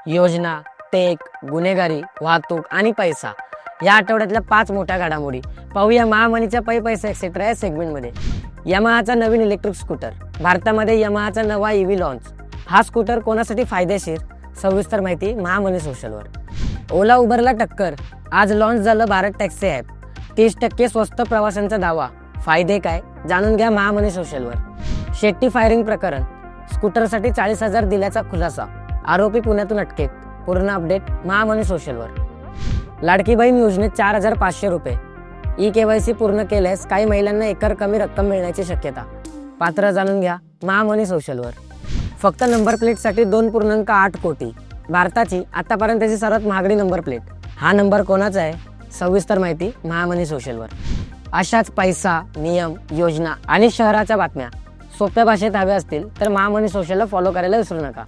योजना, टेक, गुन्हेगारी, वाहतूक आणि पैसा या आठवड्यातल्या 5 मोठ्या घडामोडी पाहूया महामनीच्या पैसा एक्सेट्रा या सेगमेंटमध्ये. यामाहाचा नवीन इलेक्ट्रिक स्कूटर. भारतामध्ये यामाहाचा नवा EV लॉन्च. हा स्कूटर कोणासाठी फायदेशीर? सविस्तर माहिती महामनी सोशलवर. ओला उबरला टक्कर. आज लॉन्च झालं भारत टॅक्सी ॲप. 30% स्वस्त प्रवासांचा दावा. फायदे काय? जाणून घ्या महामनी सोशलवर. शेट्टी फायरिंग प्रकरण. स्कूटरसाठी 40,000 दिल्याचा खुलासा. आरोपी पुण्यातून अटकेत. पूर्ण अपडेट महामनी सोशलवर. लाडकी बहीण योजनेत 4,500 रुपये. KYC पूर्ण केल्यास काही महिलांना एकर कमी रक्कम मिळण्याची शक्यता. पात्र जाणून घ्या महामनी सोशलवर. फक्त नंबर प्लेटसाठी 2.8 कोटी. भारताची आतापर्यंतची सर्वात महागडी नंबर प्लेट. हा नंबर कोणाचा आहे? सविस्तर माहिती महामनी सोशलवर. अशाच पैसा, नियम, योजना आणि शहराच्या बातम्या सोप्या भाषेत हव्या असतील तर महामनी सोशलला फॉलो करायला विसरू नका.